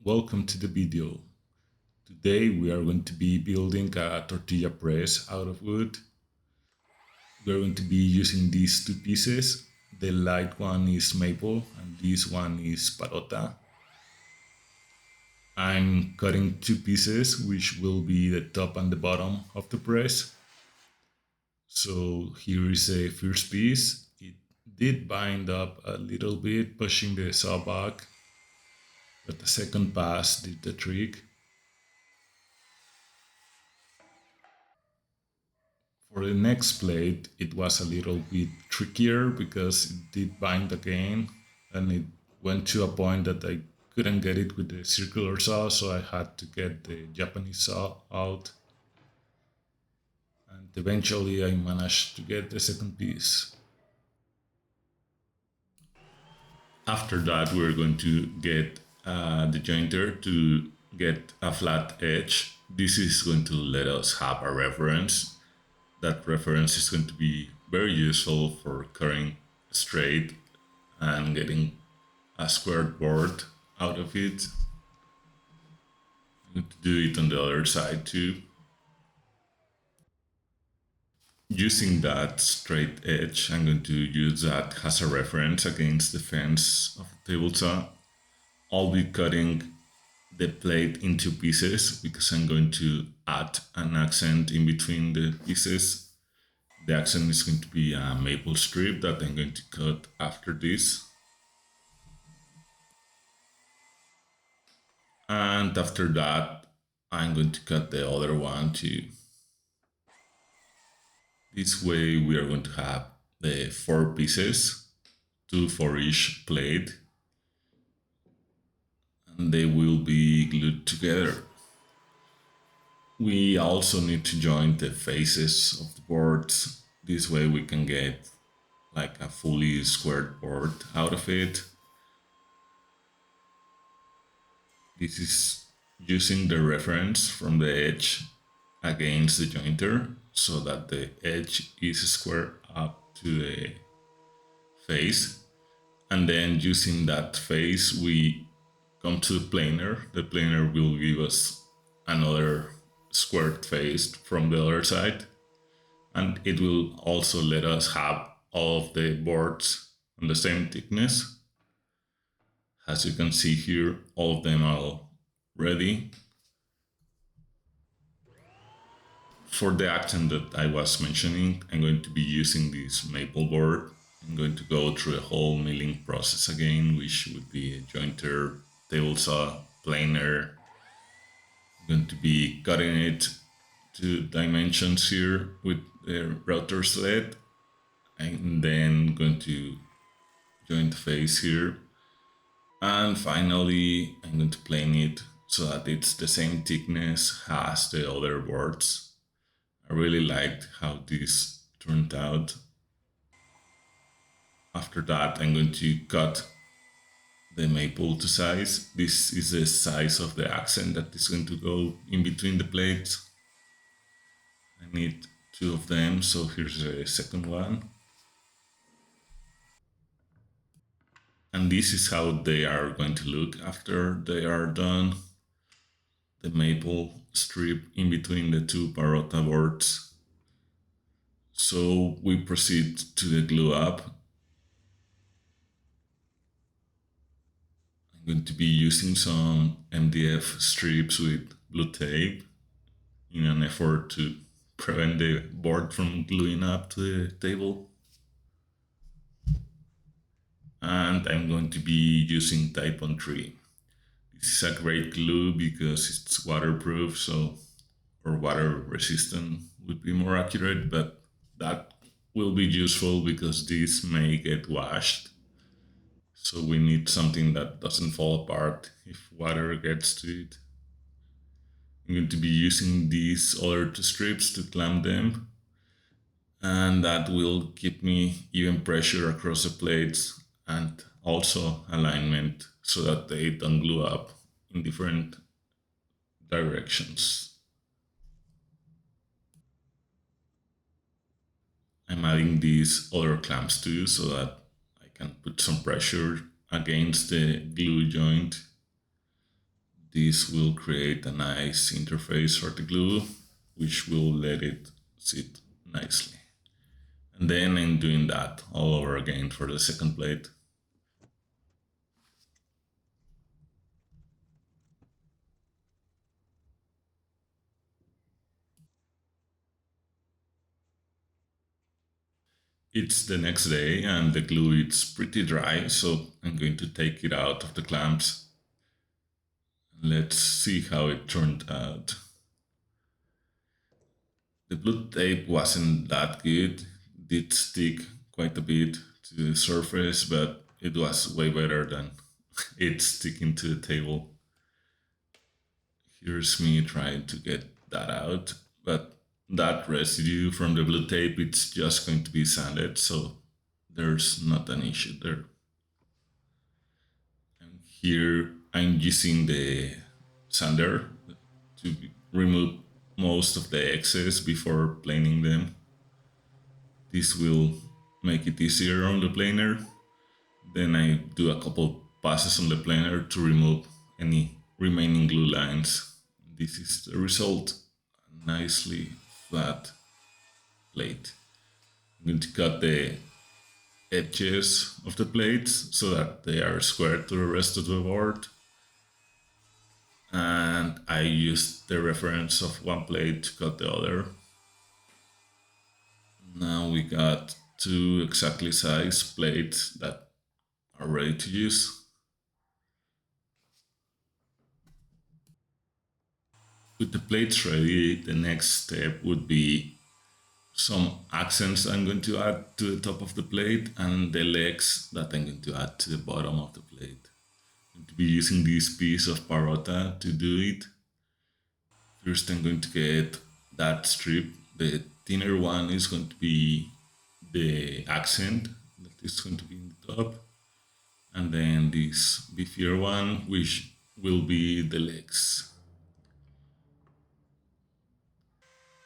welcome to the video. Today we are going to be building a tortilla press out of wood. We're going to be using these two pieces. The light one is maple and this one is Parota. I'm cutting two pieces, which will be the top and the bottom of the press. So here is a first piece. It did bind up a little bit, pushing the saw back, but the second pass did the trick. For the next plate, it was a little bit trickier because it did bind again, and it went to a point that I couldn't get it with the circular saw, so I had to get the Japanese saw out. And eventually I managed to get the second piece. After that, we're going to get the jointer to get a flat edge. This is going to let us have a reference. That reference is going to be very useful for cutting straight and getting a squared board out of it. I'm going to do it on the other side too. Using that straight edge, I'm going to use that as a reference against the fence of the table saw. I'll be cutting the plate into pieces because I'm going to add an accent in between the pieces. The accent is going to be a maple strip that I'm going to cut after this. And after that, I'm going to cut the other one too. This way we are going to have the 4 pieces, 2 for each plate, and they will be glued together. We also need to join the faces of the boards. This way we can get like a fully squared board out of it. This is using the reference from the edge against the jointer so that the edge is squared up to the face. And then using that face, we come to the planer. The planer will give us another squared face from the other side. And it will also let us have all of the boards on the same thickness. As you can see here, all of them are ready. For the accent that I was mentioning, I'm going to be using this maple board. I'm going to go through the whole milling process again, which would be a jointer, table saw, planer. I'm going to be cutting it to dimensions here with the router sled, and then going to join the face here. And finally, I'm going to plane it so that it's the same thickness as the other boards. I really liked how this turned out. After that, I'm going to cut the maple to size. This is the size of the accent that is going to go in between the plates. I need 2 of them, so here's the second one. And this is how they are going to look after they are done. The maple strip in between the 2 Parota boards. So we proceed to the glue up. I'm going to be using some MDF strips with blue tape in an effort to prevent the board from gluing up to the table. And I'm going to be using Type on 3. This is a great glue because it's waterproof, or water resistant would be more accurate, but that will be useful because this may get washed. So we need something that doesn't fall apart if water gets to it. I'm going to be using these other 2 strips to clamp them, and that will give me even pressure across the plates and also alignment so that they don't glue up in different directions. I'm adding these other clamps too so that I can put some pressure against the glue joint. This will create a nice interface for the glue, which will let it sit nicely. And then I'm doing that all over again for the second plate. It's the next day and the glue is pretty dry, so I'm going to take it out of the clamps. Let's see how it turned out. The blue tape wasn't that good. It did stick quite a bit to the surface, but it was way better than it sticking to the table. Here's me trying to get that out, but that residue from the blue tape, it's just going to be sanded, so there's not an issue there. And here I'm using the sander to remove most of the excess before planing them. This will make it easier on the planer. Then I do a couple passes on the planer to remove any remaining glue lines. This is the result, a nicely flat plate. I'm going to cut the edges of the plates so that they are square to the rest of the board. And I used the reference of one plate to cut the other. Now we got two exactly sized plates that are ready to use. With the plates ready, the next step would be some accents I'm going to add to the top of the plate and the legs that I'm going to add to the bottom of the plate. I'm going to be using this piece of Parota to do it. First, I'm going to get that strip. The thinner one is going to be the accent that is going to be in the top. And then this beefier one, which will be the legs.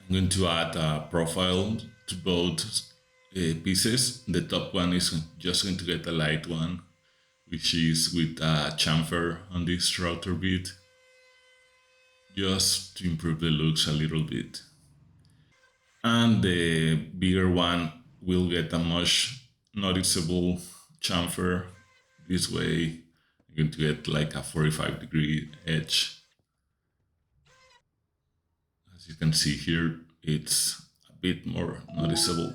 I'm going to add a profile to both pieces. The top one is just going to get a light one, which is with a chamfer on this router bit, just to improve the looks a little bit. And the bigger one will get a much noticeable chamfer. This way, you're going to get like a 45-degree edge. As you can see here, it's a bit more noticeable.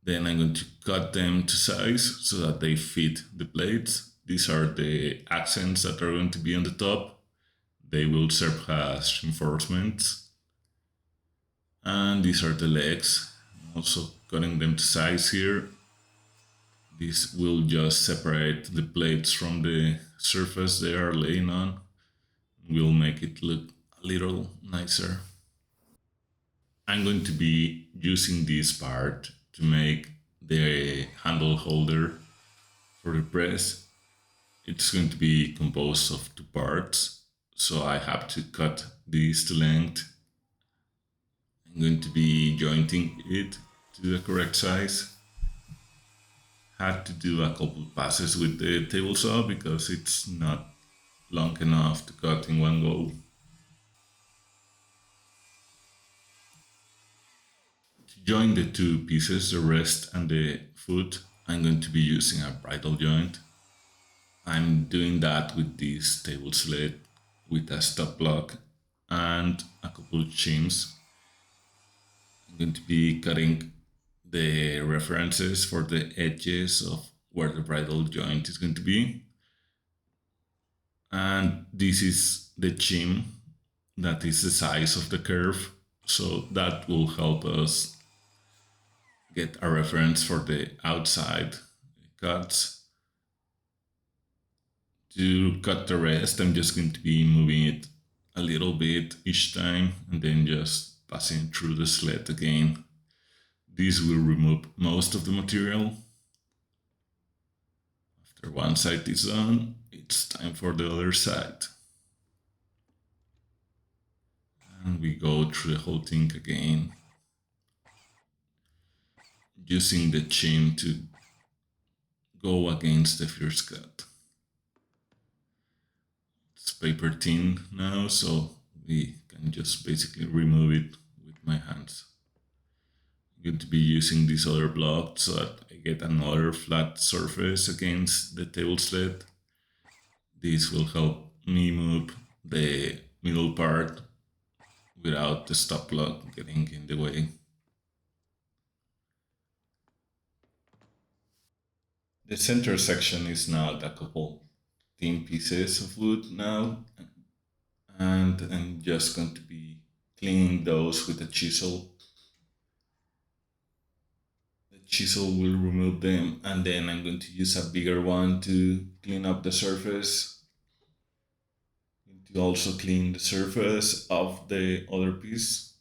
Then I'm going to cut them to size so that they fit the plates. These are the accents that are going to be on the top. They will serve as reinforcements. And these are the legs. I'm also cutting them to size here. This will just separate the plates from the surface they are laying on. Will make it look a little nicer. I'm going to be using this part to make the handle holder for the press. It's going to be composed of two parts, so I have to cut this to length. I'm going to be jointing it to the correct size. Had to do a couple passes with the table saw because it's not long enough to cut in one go. To join the two pieces, the wrist and the foot, I'm going to be using a bridle joint. I'm doing that with this table slit with a stop block and a couple of chims. I'm going to be cutting the references for the edges of where the bridle joint is going to be. And this is the chim that is the size of the curve. So that will help us get a reference for the outside cuts. To cut the rest, I'm just going to be moving it a little bit each time and then just passing through the slit again. This will remove most of the material. After one side is done, it's time for the other side. And we go through the whole thing again, using the chin to go against the first cut. Let's paper thin now, so we can just basically remove it with my hands. I'm going to be using this other block so that I get another flat surface against the table sled. This will help me move the middle part without the stop block getting in the way. The center section is now a couple thin pieces of wood now, and I'm just going to be cleaning those with a chisel. The chisel will remove them, and then I'm going to use a bigger one to clean up the surface. To also clean the surface of the other piece.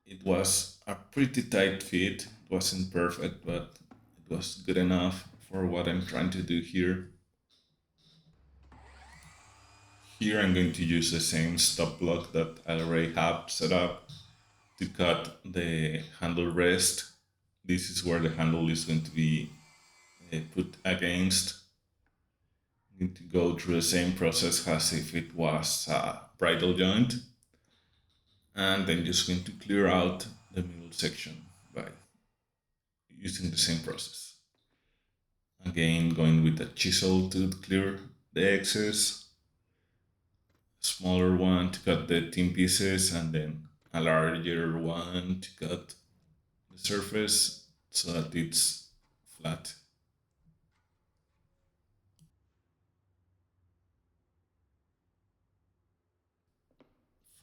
It was a pretty tight fit. It wasn't perfect, but it was good enough for what I'm trying to do here. Here I'm going to use the same stop block that I already have set up to cut the handle rest. This is where the handle is going to be put against. I'm going to go through the same process as if it was a bridle joint. And I'm just going to clear out the middle section by using the same process. Again, going with a chisel to clear the excess, a smaller one to cut the thin pieces, and then a larger one to cut the surface so that it's flat.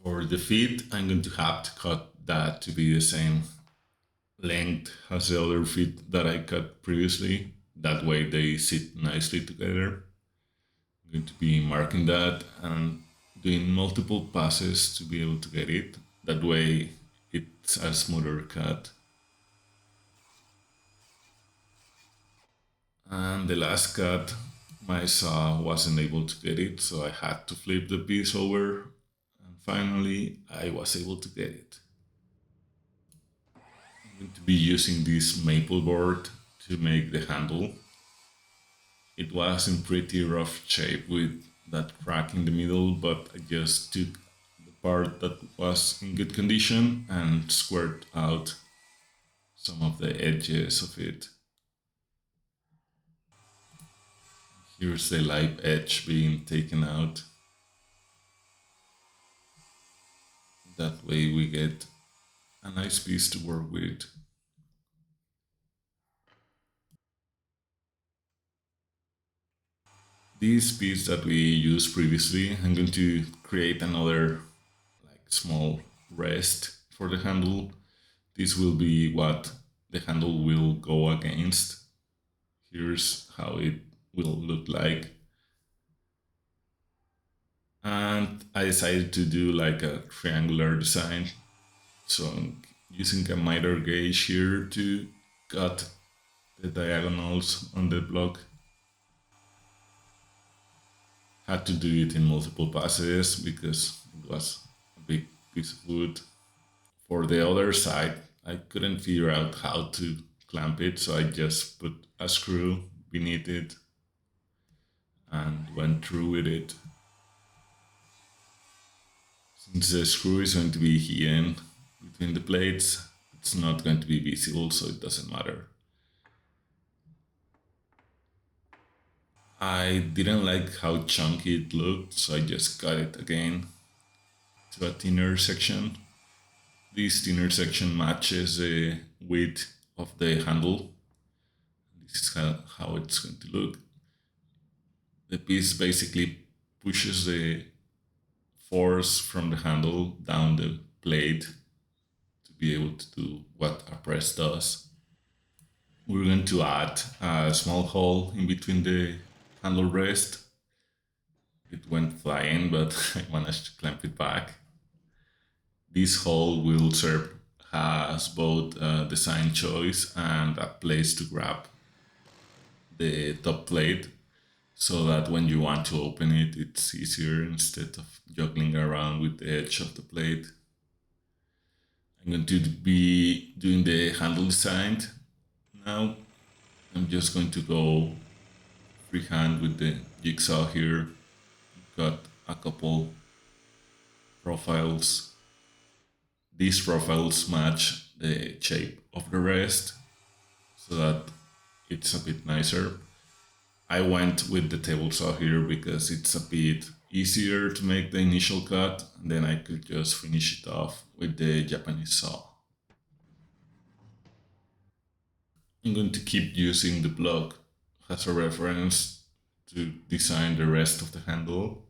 For the feet, I'm going to have to cut that to be the same length as the other feet that I cut previously. That way they sit nicely together. I'm going to be marking that and doing multiple passes to be able to get it. That way it's a smoother cut. And the last cut, my saw wasn't able to get it, so I had to flip the piece over. And finally, I was able to get it. I'm going to be using this maple board to make the handle. It was in pretty rough shape with that crack in the middle, but I just took the part that was in good condition and squared out some of the edges of it. Here's the live edge being taken out. That way we get a nice piece to work with. This piece that we used previously, I'm going to create another small rest for the handle. This will be what the handle will go against. Here's how it will look like. And I decided to do like a triangular design. So I'm using a miter gauge here to cut the diagonals on the block. Had to do it in multiple passes because it was a big piece of wood. For the other side, I couldn't figure out how to clamp it, so I just put a screw beneath it and went through with it. Since the screw is going to be hidden between the plates, it's not going to be visible, so it doesn't matter. I didn't like how chunky it looked, so I just cut it again to a thinner section. This thinner section matches the width of the handle. This is how it's going to look. The piece basically pushes the force from the handle down the plate to be able to do what a press does. We're going to add a small hole in between the handle rest. It went flying, but I managed to clamp it back. This hole will serve as both a design choice and a place to grab the top plate so that when you want to open it, it's easier instead of juggling around with the edge of the plate. I'm going to be doing the handle design now. I'm just going to go freehand with the jigsaw here. Got a couple profiles. These profiles match the shape of the rest so that it's a bit nicer. I went with the table saw here because it's a bit easier to make the initial cut, and then I could just finish it off with the Japanese saw. I'm going to keep using the block as a reference to design the rest of the handle.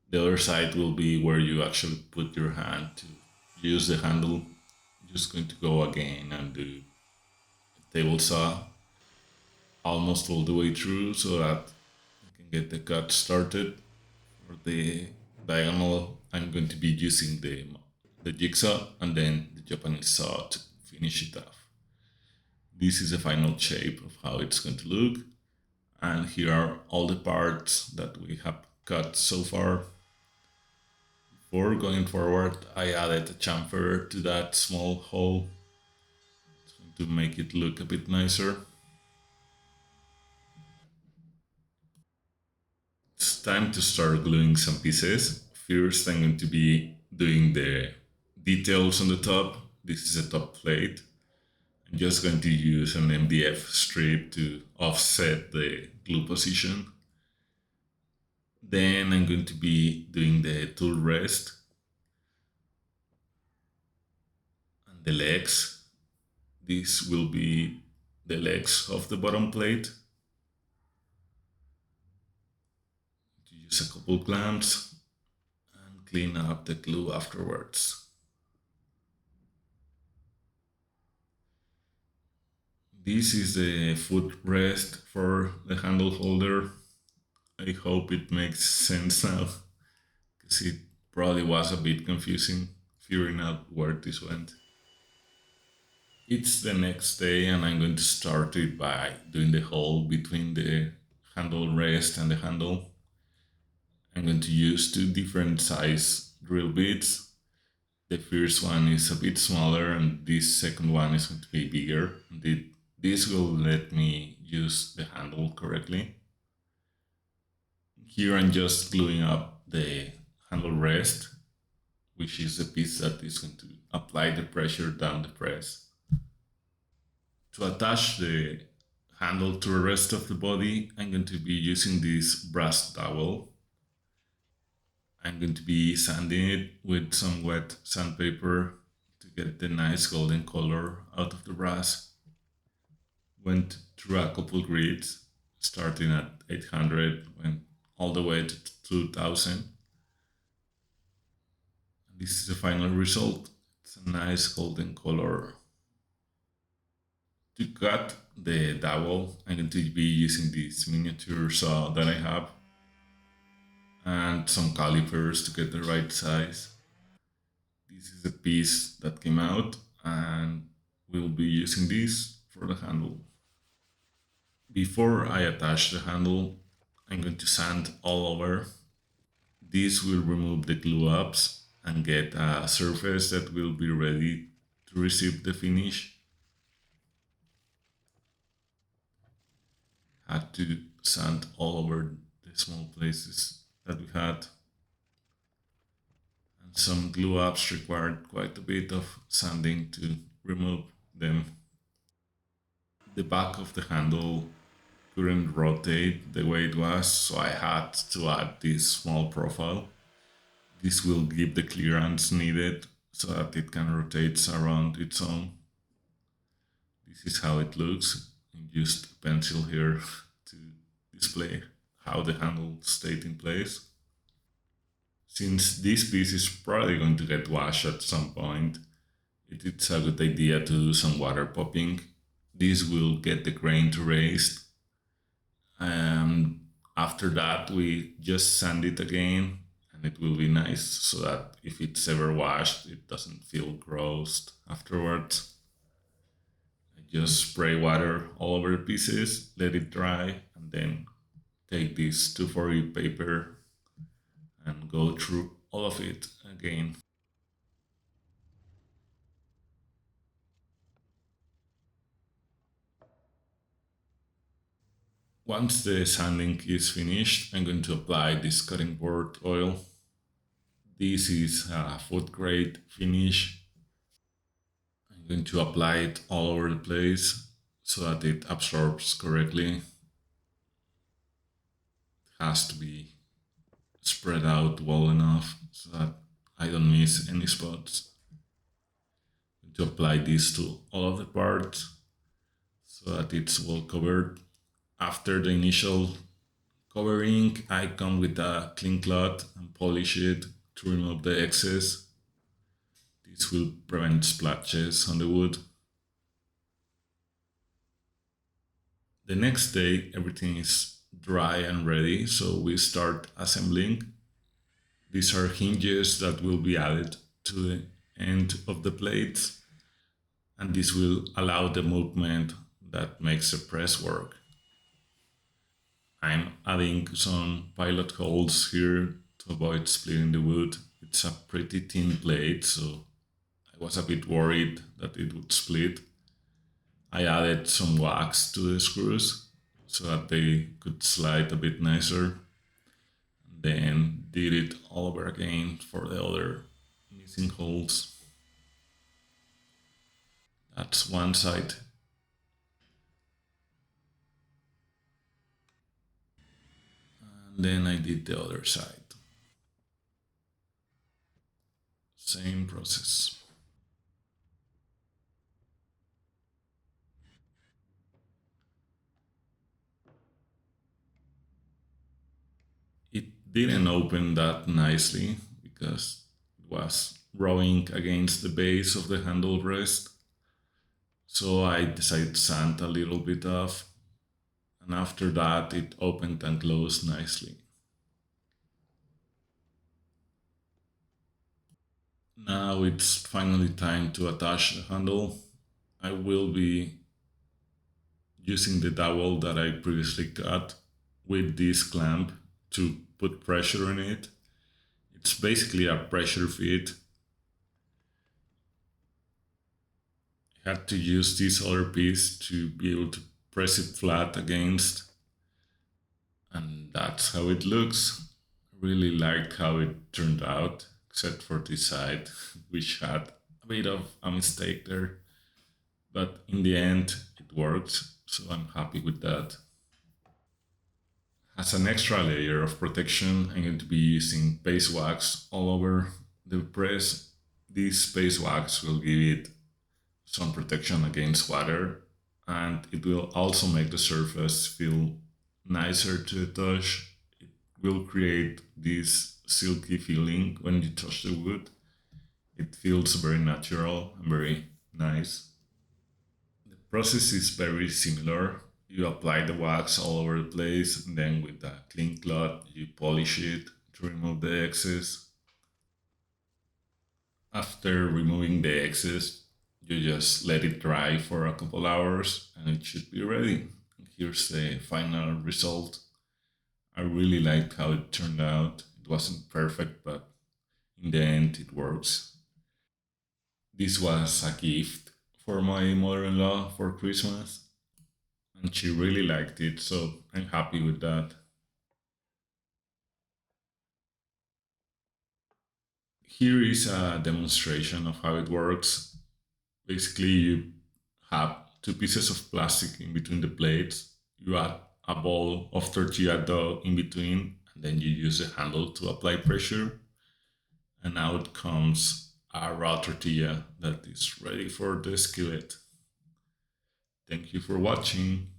The other side will be where you actually put your hand to use the handle. I'm just going to go again and do a table saw almost all the way through so that I can get the cut started. For the diagonal, I'm going to be using the jigsaw and then the Japanese saw to finish it off. This is the final shape of how it's going to look. And here are all the parts that we have cut so far. Before going forward, I added a chamfer to that small hole to make it look a bit nicer. It's time to start gluing some pieces. First, I'm going to be doing the details on the top. This is a top plate. I'm just going to use an MDF strip to offset the glue position. Then I'm going to be doing the tool rest and the legs. This will be the legs of the bottom plate. Use a couple clamps and clean up the glue afterwards. This is the footrest for the handle holder. I hope it makes sense now because it probably was a bit confusing figuring out where this went. It's the next day and I'm going to start it by doing the hole between the handle rest and the handle. I'm going to use two different size drill bits. The first one is a bit smaller and this second one is going to be bigger. This will let me use the handle correctly. Here I'm just gluing up the handle rest, which is the piece that is going to apply the pressure down the press. To attach the handle to the rest of the body, I'm going to be using this brass dowel. I'm going to be sanding it with some wet sandpaper to get the nice golden color out of the brass. Went through a couple grids, starting at 800, went all the way to 2000. This is the final result. It's a nice golden color. To cut the dowel, I'm going to be using this miniature saw that I have and some calipers to get the right size. This is the piece that came out and we'll be using this for the handle. Before I attach the handle, I'm going to sand all over. This will remove the glue ups and get a surface that will be ready to receive the finish. Had to sand all over the small places that we had. And some glue ups required quite a bit of sanding to remove them. The back of the handle couldn't rotate the way it was, so I had to add this small profile. This will give the clearance needed so that it can rotate around its own. This is how it looks. I used a pencil here to display how the handle stayed in place. Since this piece is probably going to get washed at some point, it's a good idea to do some water popping. This will get the grain to raise. And after that, we just sand it again and it will be nice so that if it's ever washed, it doesn't feel gross afterwards. I just spray water all over the pieces, let it dry, and then take this 240 paper and go through all of it again. Once the sanding is finished, I'm going to apply this cutting board oil. This is a food grade finish. I'm going to apply it all over the place so that it absorbs correctly. It has to be spread out well enough so that I don't miss any spots. I'm going to apply this to all of the parts so that it's well covered. After the initial covering, I come with a clean cloth and polish it to remove the excess. This will prevent splashes on the wood. The next day, everything is dry and ready, so we start assembling. These are hinges that will be added to the end of the plates, and this will allow the movement that makes the press work. I'm adding some pilot holes here to avoid splitting the wood. It's a pretty thin plate, so I was a bit worried that it would split. I added some wax to the screws so that they could slide a bit nicer. Then did it all over again for the other missing holes. That's one side. And then I did the other side. Same process. It didn't open that nicely because it was rowing against the base of the handle rest. So I decided to sand a little bit off, and after that it opened and closed nicely. Now it's finally time to attach the handle. I will be using the dowel that I previously cut with this clamp to put pressure on it. It's basically a pressure fit. I had to use this other piece to be able to press it flat against, and that's how it looks. I really liked how it turned out, except for this side, which had a bit of a mistake there. But in the end, it worked, so I'm happy with that. As an extra layer of protection, I'm going to be using beeswax all over the press. This beeswax will give it some protection against water, and it will also make the surface feel nicer to touch. It will create this silky feeling when you touch the wood. It feels very natural and very nice. The process is very similar. You apply the wax all over the place, and then with a clean cloth, you polish it to remove the excess. After removing the excess, you just let it dry for a couple hours and it should be ready. Here's the final result. I really liked how it turned out. It wasn't perfect, but in the end, it works. This was a gift for my mother in law for Christmas, and she really liked it, so I'm happy with that. Here is a demonstration of how it works. Basically, you have two pieces of plastic in between the plates. You add a ball of tortilla dough in between, and then you use the handle to apply pressure. And out comes a raw tortilla that is ready for the skillet. Thank you for watching.